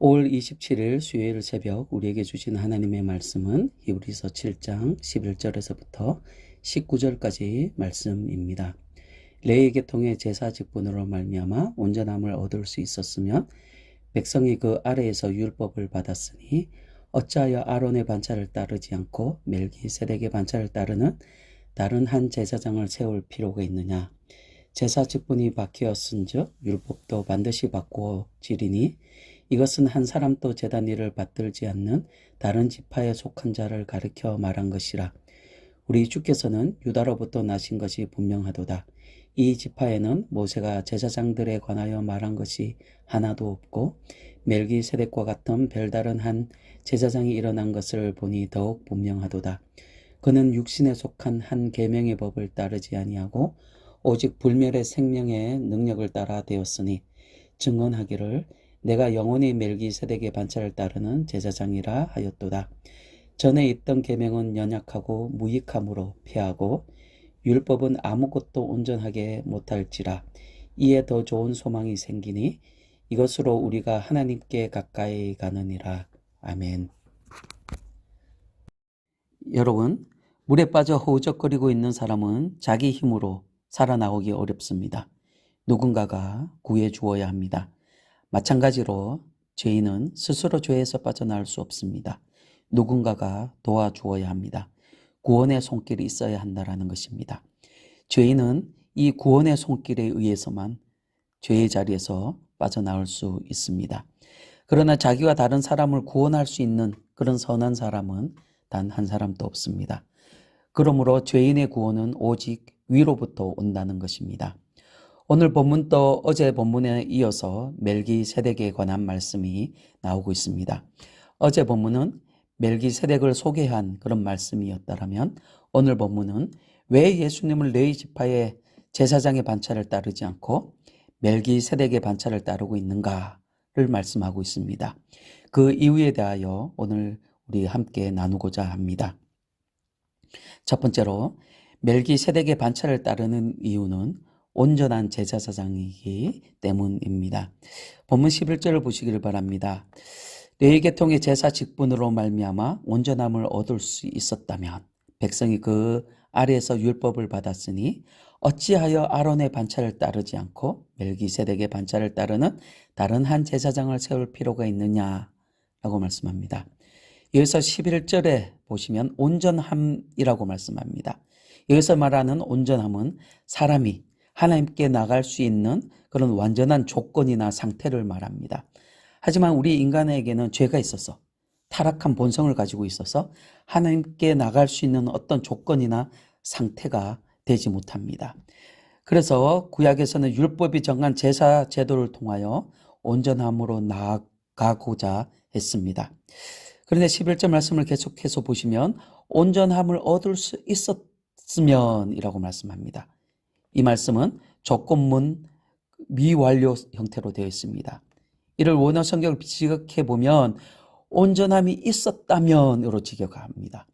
5월 27일 수요일 새벽 우리에게 주신 하나님의 말씀은 히브리서 7장 11절에서부터 19절까지 말씀입니다. 레위 계통의 제사 직분으로 말미암아 온전함을 얻을 수 있었으면 백성이 그 아래에서 율법을 받았으니 어찌하여 아론의 반차를 따르지 않고 멜기세덱의 반차를 따르는 다른 한 제사장을 세울 필요가 있느냐. 제사 직분이 바뀌었은즉 율법도 반드시 바꾸어지리니 이것은 한 사람도 제단 일을 받들지 않는 다른 지파에 속한 자를 가리켜 말한 것이라. 우리 주께서는 유다로부터 나신 것이 분명하도다. 이 지파에는 모세가 제사장들에 관하여 말한 것이 하나도 없고 멜기세덱과 같은 별다른 한 제사장이 일어난 것을 보니 더욱 분명하도다. 그는 육신에 속한 한 계명의 법을 따르지 아니하고 오직 불멸의 생명의 능력을 따라 되었으니 증언하기를 내가 영원히 멜기세덱의 반차를 따르는 제사장이라 하였도다. 전에 있던 계명은 연약하고 무익함으로 패하고 율법은 아무것도 온전하게 못할지라. 이에 더 좋은 소망이 생기니 이것으로 우리가 하나님께 가까이 가느니라. 아멘. 여러분, 물에 빠져 허우적거리고 있는 사람은 자기 힘으로 살아나오기 어렵습니다. 누군가가 구해 주어야 합니다. 마찬가지로 죄인은 스스로 죄에서 빠져나올 수 없습니다. 누군가가 도와주어야 합니다. 구원의 손길이 있어야 한다는 것입니다. 죄인은 이 구원의 손길에 의해서만 죄의 자리에서 빠져나올 수 있습니다. 그러나 자기와 다른 사람을 구원할 수 있는 그런 선한 사람은 단 한 사람도 없습니다. 그러므로 죄인의 구원은 오직 위로부터 온다는 것입니다. 오늘 본문도 어제 본문에 이어서 멜기세덱에 관한 말씀이 나오고 있습니다. 어제 본문은 멜기세덱을 소개한 그런 말씀이었다면 오늘 본문은 왜 예수님을 레위 지파의 제사장의 반차를 따르지 않고 멜기세덱의 반차를 따르고 있는가를 말씀하고 있습니다. 그 이유에 대하여 오늘 우리 함께 나누고자 합니다. 첫 번째로 멜기세덱의 반차를 따르는 이유는 온전한 제사장이기 때문입니다. 본문 11절을 보시기를 바랍니다. 레위 계통의 제사 직분으로 말미암아 온전함을 얻을 수 있었다면 백성이 그 아래에서 율법을 받았으니 어찌하여 아론의 반차를 따르지 않고 멜기세덱의 반차를 따르는 다른 한 제사장을 세울 필요가 있느냐라고 말씀합니다. 여기서 11절에 보시면 온전함이라고 말씀합니다. 여기서 말하는 온전함은 사람이 하나님께 나갈 수 있는 그런 완전한 조건이나 상태를 말합니다. 하지만 우리 인간에게는 죄가 있어서 타락한 본성을 가지고 있어서 하나님께 나갈 수 있는 어떤 조건이나 상태가 되지 못합니다. 그래서 구약에서는 율법이 정한 제사 제도를 통하여 온전함으로 나아가고자 했습니다. 그런데 11절 말씀을 계속해서 보시면 온전함을 얻을 수 있었으면 이라고 말씀합니다. 이 말씀은 조건문 미완료 형태로 되어 있습니다. 이를 원어 성경을 직역해 보면 온전함이 있었다면으로 직역합니다.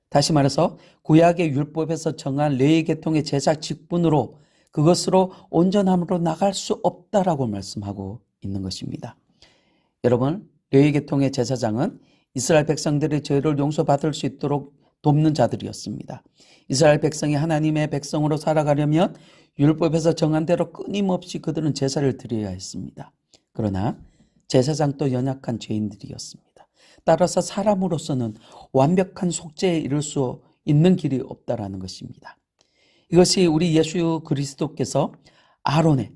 다시 말해서 구약의 율법에서 정한 레위 계통의 제사 직분으로 그것으로 온전함으로 나갈 수 없다라고 말씀하고 있는 것입니다. 여러분, 레위 계통의 제사장은 이스라엘 백성들의 죄를 용서받을 수 있도록 돕는 자들이었습니다. 이스라엘 백성이 하나님의 백성으로 살아가려면 율법에서 정한 대로 끊임없이 그들은 제사를 드려야 했습니다. 그러나 제사장도 연약한 죄인들이었습니다. 따라서 사람으로서는 완벽한 속죄에 이를 수 있는 길이 없다라는 것입니다. 이것이 우리 예수 그리스도께서 아론의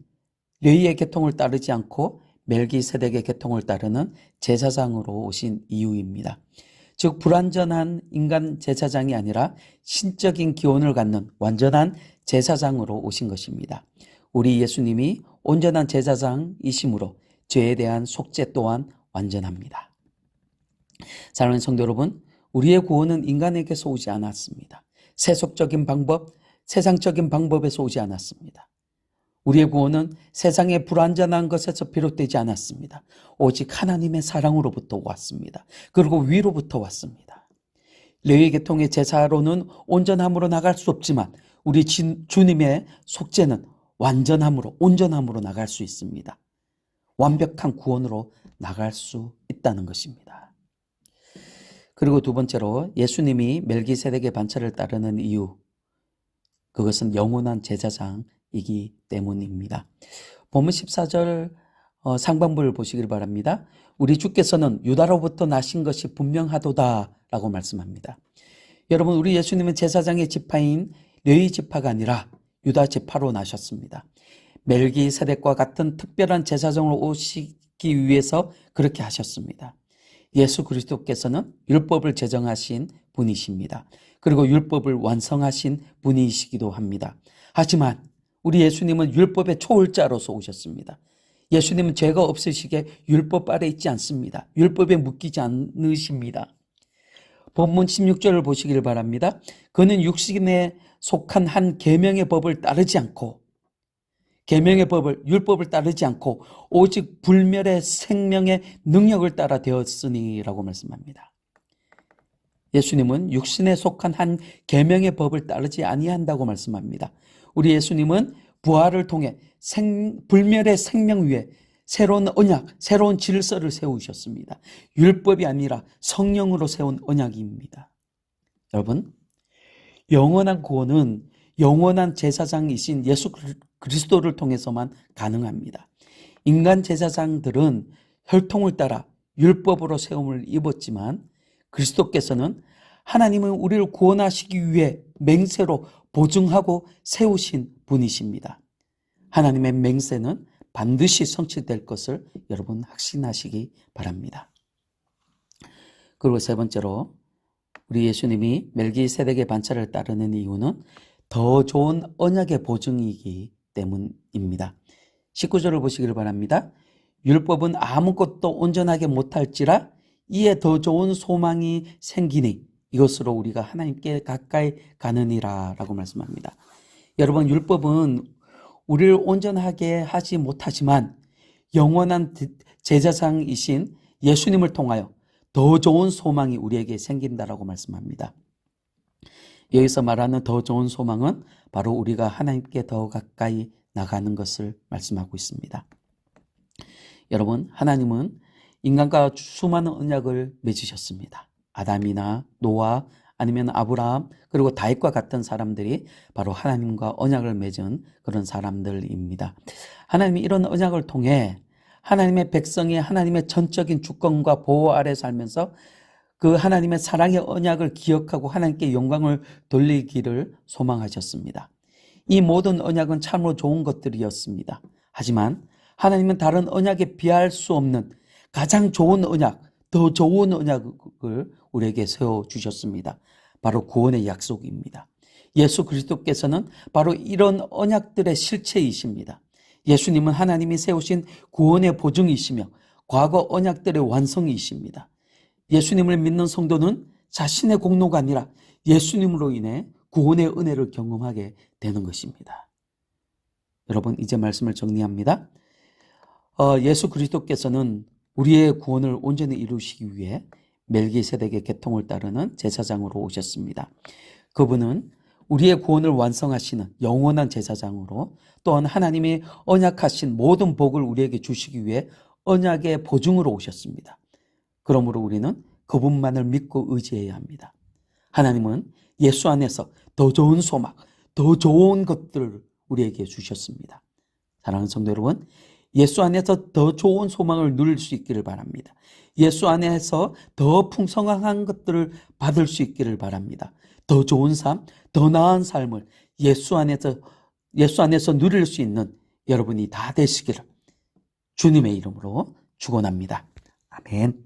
레위의 계통을 따르지 않고 멜기세덱의 계통을 따르는 제사장으로 오신 이유입니다. 즉 불완전한 인간 제사장이 아니라 신적인 기원을 갖는 완전한 제사장으로 오신 것입니다. 우리 예수님이 온전한 제사장이심으로 죄에 대한 속죄 또한 완전합니다. 사랑하는 성도 여러분, 우리의 구원은 인간에게서 오지 않았습니다. 세속적인 방법, 세상적인 방법에서 오지 않았습니다. 우리의 구원은 세상의 불완전한 것에서 비롯되지 않았습니다. 오직 하나님의 사랑으로부터 왔습니다. 그리고 위로부터 왔습니다. 레위 계통의 제사로는 온전함으로 나갈 수 없지만 우리 주님의 속죄는 완전함으로 온전함으로 나갈 수 있습니다. 완벽한 구원으로 나갈 수 있다는 것입니다. 그리고 두 번째로 예수님이 멜기세덱의 반차를 따르는 이유, 그것은 영원한 제사장이기 때문입니다. 본문 14절 상반부를 보시길 바랍니다. 우리 주께서는 유다로부터 나신 것이 분명하도다 라고 말씀합니다. 여러분, 우리 예수님은 제사장의 지파인 레위 지파가 아니라 유다 지파로 나셨습니다. 멜기세덱과 같은 특별한 제사장으로 오시기 위해서 그렇게 하셨습니다. 예수 그리스도께서는 율법을 제정하신 분이십니다. 그리고 율법을 완성하신 분이시기도 합니다. 하지만 우리 예수님은 율법의 초월자로서 오셨습니다. 예수님은 죄가 없으시게 율법 아래 있지 않습니다. 율법에 묶이지 않으십니다. 본문 16절을 보시길 바랍니다. 그는 육신에 속한 한 계명의 법을 따르지 않고, 계명의 법을, 율법을 따르지 않고 오직 불멸의 생명의 능력을 따라 되었으니 라고 말씀합니다. 예수님은 육신에 속한 한 계명의 법을 따르지 아니한다고 말씀합니다. 우리 예수님은 부활을 통해 불멸의 생명 위에 새로운 언약, 새로운 질서를 세우셨습니다. 율법이 아니라 성령으로 세운 언약입니다. 여러분, 영원한 구원은 영원한 제사장이신 예수 그리스도를 통해서만 가능합니다. 인간 제사장들은 혈통을 따라 율법으로 세움을 입었지만 그리스도께서는 하나님은 우리를 구원하시기 위해 맹세로 보증하고 세우신 분이십니다. 하나님의 맹세는 반드시 성취될 것을 여러분 확신하시기 바랍니다. 그리고 세 번째로 우리 예수님이 멜기세덱의 반차를 따르는 이유는 더 좋은 언약의 보증이기 때문입니다. 19절을 보시기를 바랍니다. 율법은 아무것도 온전하게 못할지라 이에 더 좋은 소망이 생기니 이것으로 우리가 하나님께 가까이 가느니라 라고 말씀합니다. 여러분, 율법은 우리를 온전하게 하지 못하지만 영원한 제사장이신 예수님을 통하여 더 좋은 소망이 우리에게 생긴다라고 말씀합니다. 여기서 말하는 더 좋은 소망은 바로 우리가 하나님께 더 가까이 나가는 것을 말씀하고 있습니다. 여러분, 하나님은 인간과 수많은 언약을 맺으셨습니다. 아담이나 노아 아니면 아브라함 그리고 다윗과 같은 사람들이 바로 하나님과 언약을 맺은 그런 사람들입니다. 하나님이 이런 언약을 통해 하나님의 백성이 하나님의 전적인 주권과 보호 아래 살면서 그 하나님의 사랑의 언약을 기억하고 하나님께 영광을 돌리기를 소망하셨습니다. 이 모든 언약은 참으로 좋은 것들이었습니다. 하지만 하나님은 다른 언약에 비할 수 없는 가장 좋은 언약, 더 좋은 언약을 우리에게 세워주셨습니다. 바로 구원의 약속입니다. 예수 그리스도께서는 바로 이런 언약들의 실체이십니다. 예수님은 하나님이 세우신 구원의 보증이시며 과거 언약들의 완성이십니다. 예수님을 믿는 성도는 자신의 공로가 아니라 예수님으로 인해 구원의 은혜를 경험하게 되는 것입니다. 여러분, 이제 말씀을 정리합니다. 예수 그리스도께서는 우리의 구원을 온전히 이루시기 위해 멜기세덱의 계통을 따르는 제사장으로 오셨습니다. 그분은 우리의 구원을 완성하시는 영원한 제사장으로 또한 하나님이 언약하신 모든 복을 우리에게 주시기 위해 언약의 보증으로 오셨습니다. 그러므로 우리는 그분만을 믿고 의지해야 합니다. 하나님은 예수 안에서 더 좋은 소망, 더 좋은 것들을 우리에게 주셨습니다. 사랑하는 성도 여러분, 예수 안에서 더 좋은 소망을 누릴 수 있기를 바랍니다. 예수 안에서 더 풍성한 것들을 받을 수 있기를 바랍니다. 더 좋은 삶, 더 나은 삶을 예수 안에서 누릴 수 있는 여러분이 다 되시기를 주님의 이름으로 축원합니다. 아멘.